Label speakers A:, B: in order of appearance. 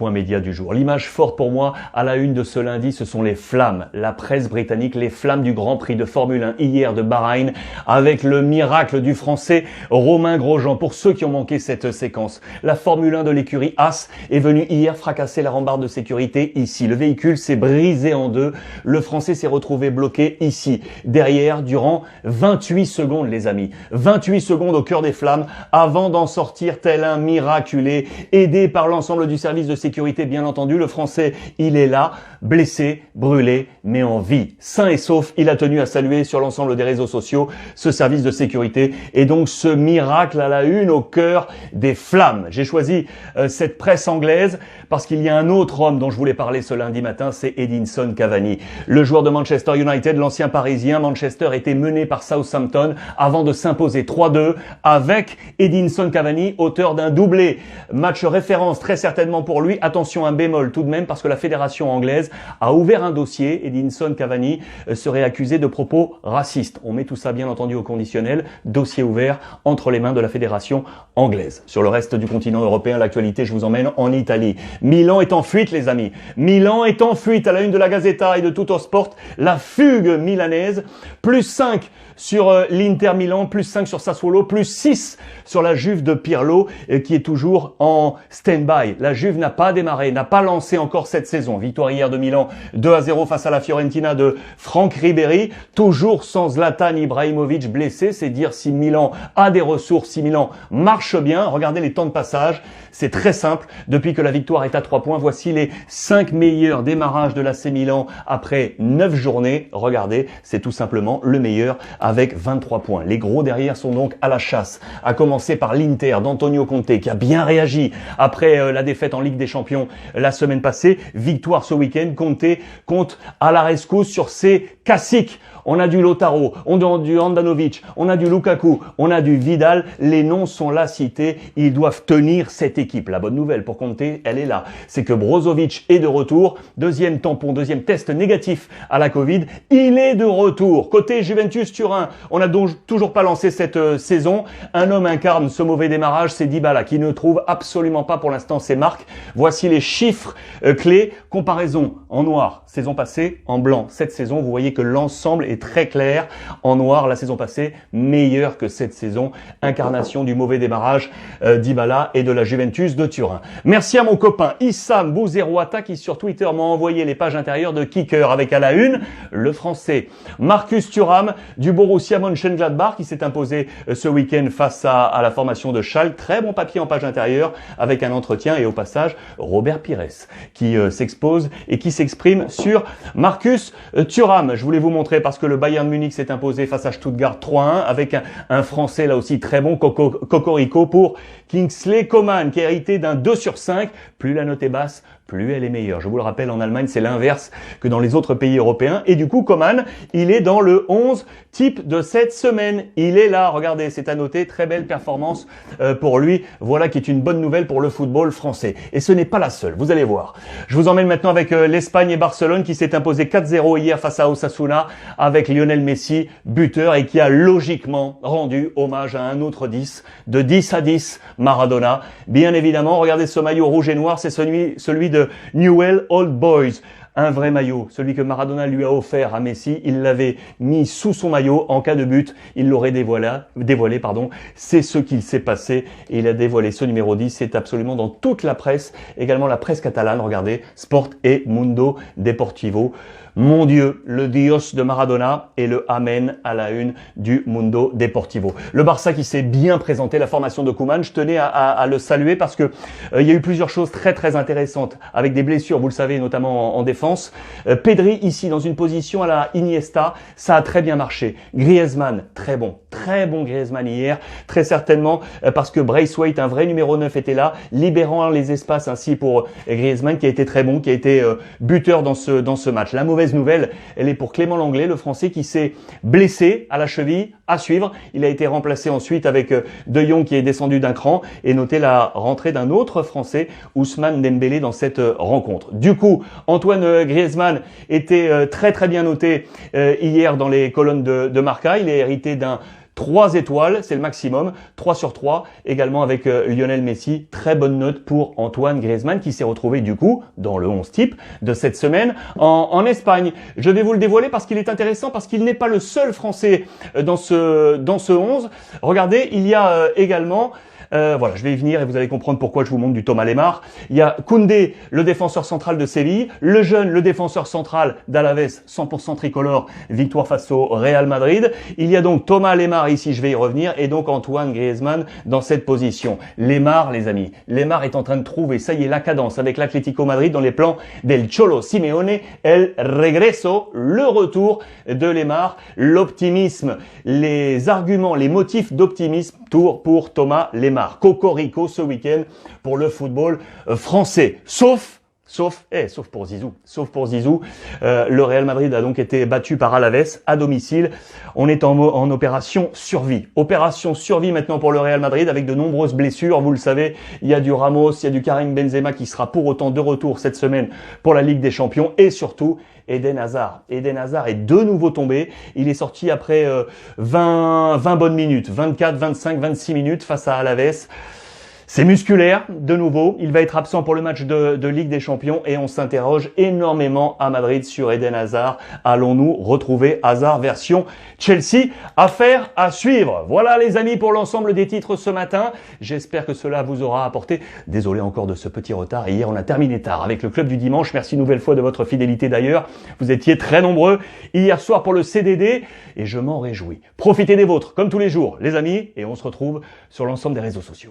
A: Point média du jour. L'image forte pour moi à la une de ce lundi, ce sont les flammes. La presse britannique, les flammes du Grand Prix de Formule 1 hier de Bahreïn avec le miracle du Français Romain Grosjean. Pour ceux qui ont manqué cette séquence, la Formule 1 de l'écurie Haas est venue hier fracasser la rambarde de sécurité ici. Le véhicule s'est brisé en deux. Le Français s'est retrouvé bloqué ici, derrière, durant 28 secondes, les amis. 28 secondes au cœur des flammes avant d'en sortir tel un miraculé, aidé par l'ensemble du service de sécurité, bien entendu. Le Français, il est là, blessé, brûlé, mais en vie. Sain et sauf, il a tenu à saluer sur l'ensemble des réseaux sociaux ce service de sécurité et donc ce miracle à la une au cœur des flammes. J'ai choisi cette presse anglaise parce qu'il y a un autre homme dont je voulais parler ce lundi matin, c'est Edinson Cavani. Le joueur de Manchester United, l'ancien parisien. Manchester était mené par Southampton avant de s'imposer 3-2 avec Edinson Cavani, auteur d'un doublé. Match référence très certainement pour lui. Attention, un bémol tout de même, parce que la fédération anglaise a ouvert un dossier. Edinson Cavani serait accusé de propos racistes. On met tout ça bien entendu au conditionnel. Dossier ouvert entre les mains de la fédération anglaise. Sur le reste du continent européen, l'actualité, je vous emmène en Italie. Milan est en fuite, les amis. Milan est en fuite à la une de la Gazzetta et de Tuttosport. La fugue milanaise. Plus 5 sur l'Inter Milan, plus 5 sur Sassuolo, plus 6 sur la Juve de Pirlo qui est toujours en stand-by. La Juve n'a pas démarré, n'a pas lancé encore cette saison. Victoire hier de Milan 2-0 face à la Fiorentina de Franck Ribéry, toujours sans Zlatan Ibrahimovic blessé. C'est dire si Milan a des ressources, si Milan marche bien. Regardez les temps de passage, c'est très simple. Depuis que la victoire est à 3 points, voici les 5 meilleurs démarrages de l'AC Milan après 9 journées. Regardez, c'est tout simplement le meilleur avec 23 points. Les gros derrière sont donc à la chasse, à commencer par l'Inter d'Antonio Conte qui a bien réagi après la défaite en Ligue des Champions la semaine passée. Victoire ce week-end. Conte compte à la rescousse sur ses caciques. On a du Lautaro, on a du Handanovic, on a du Lukaku, on a du Vidal. Les noms sont là cités. Ils doivent tenir cette équipe. La bonne nouvelle pour Conte, elle est là. C'est que Brozovic est de retour. Deuxième tampon, deuxième test négatif à la Covid. Il est de retour. Côté Juventus Turin, on n'a donc toujours pas lancé cette saison. Un homme incarne ce mauvais démarrage, c'est Dybala qui ne trouve absolument pas pour l'instant ses marques. Voici les chiffres clés. Comparaison en noir, saison passée, en blanc. Cette saison, vous voyez que l'ensemble est très clair. En noir, la saison passée, meilleure que cette saison. Incarnation du mauvais démarrage Dybala et de la Juventus de Turin. Merci à mon copain Issam Bouzerouata qui sur Twitter m'a envoyé les pages intérieures de Kicker avec à la une le français Marcus Thuram du Borussia Mönchengladbach qui s'est imposé ce week-end face à la formation de Schalke. Très bon papier en page intérieure avec un entretien et au passage Robert Pires qui s'expose et qui s'exprime sur Marcus Thuram. Je voulais vous montrer parce que le Bayern Munich s'est imposé face à Stuttgart 3-1 avec un Français là aussi très bon, Cocorico pour Kingsley Coman qui a hérité d'un 2/5. Plus la note est basse, plus elle est meilleure. Je vous le rappelle, en Allemagne, c'est l'inverse que dans les autres pays européens. Et du coup, Coman, il est dans le 11 type de cette semaine. Il est là, regardez, c'est à noter. Très belle performance pour lui. Voilà qui est une bonne nouvelle pour le football français. Et ce n'est pas la seule, vous allez voir. Je vous emmène maintenant avec l'Espagne et Barcelone qui s'est imposé 4-0 hier face à Osasuna avec Lionel Messi, buteur, et qui a logiquement rendu hommage à un autre 10, de 10 à 10, Maradona. Bien évidemment, regardez ce maillot rouge et noir, c'est celui de Newell's Old Boys. Un vrai maillot, celui que Maradona lui a offert à Messi, il l'avait mis sous son maillot en cas de but, il l'aurait dévoilé. C'est ce qu'il s'est passé et il a dévoilé ce numéro 10, c'est absolument dans toute la presse, également la presse catalane, regardez, Sport et Mundo Deportivo. Mon Dieu, le Dios de Maradona et le Amen à la une du Mundo Deportivo. Le Barça qui s'est bien présenté, la formation de Koeman, je tenais à le saluer parce que il y a eu plusieurs choses très très intéressantes avec des blessures, vous le savez, notamment en défense. Pedri ici dans une position à la Iniesta, ça a très bien marché. Griezmann, très bon Griezmann hier, très certainement parce que Braithwaite, un vrai numéro 9 était là, libérant les espaces ainsi pour Griezmann qui a été très bon, qui a été buteur dans ce match. La mauvaise nouvelle, elle est pour Clément Lenglet, le Français qui s'est blessé à la cheville, à suivre. Il a été remplacé ensuite avec De Jong qui est descendu d'un cran et notez la rentrée d'un autre Français, Ousmane Dembélé, dans cette rencontre. Du coup, Antoine Griezmann était très très bien noté hier dans les colonnes de Marca. Il est hérité d'un 3 étoiles, c'est le maximum, 3 sur 3, également avec Lionel Messi. Très bonne note pour Antoine Griezmann qui s'est retrouvé du coup dans le 11 type de cette semaine en Espagne. Je vais vous le dévoiler parce qu'il est intéressant, parce qu'il n'est pas le seul Français dans ce 11. Regardez, il y a également... voilà, je vais y venir et vous allez comprendre pourquoi je vous montre du Thomas Lemar. Il y a Koundé, le défenseur central de Séville, le jeune, le défenseur central d'Alaves, 100% tricolore, victoire face au Real Madrid. Il y a donc Thomas Lemar ici, je vais y revenir, et donc Antoine Griezmann dans cette position. Lemar, les amis, Lemar est en train de trouver, ça y est, la cadence avec l'Atlético Madrid dans les plans del Cholo Simeone, el regreso, le retour de Lemar, l'optimisme, les arguments, les motifs d'optimisme pour Thomas Lemar. Cocorico ce week-end pour le football français. Sauf pour Zizou. Le Real Madrid a donc été battu par Alaves à domicile. On est en opération survie. Opération survie maintenant pour le Real Madrid avec de nombreuses blessures. Vous le savez, il y a du Ramos, il y a du Karim Benzema qui sera pour autant de retour cette semaine pour la Ligue des Champions. Et surtout, Eden Hazard. Eden Hazard est de nouveau tombé. Il est sorti après 20 bonnes minutes, 24, 25, 26 minutes face à Alaves. C'est musculaire, de nouveau. Il va être absent pour le match de Ligue des Champions et on s'interroge énormément à Madrid sur Eden Hazard. Allons-nous retrouver Hazard version Chelsea? Affaire à suivre. Voilà les amis pour l'ensemble des titres ce matin. J'espère que cela vous aura apporté. Désolé encore de ce petit retard. Hier, on a terminé tard avec le club du dimanche. Merci une nouvelle fois de votre fidélité d'ailleurs. Vous étiez très nombreux hier soir pour le CDD et je m'en réjouis. Profitez des vôtres comme tous les jours les amis et on se retrouve sur l'ensemble des réseaux sociaux.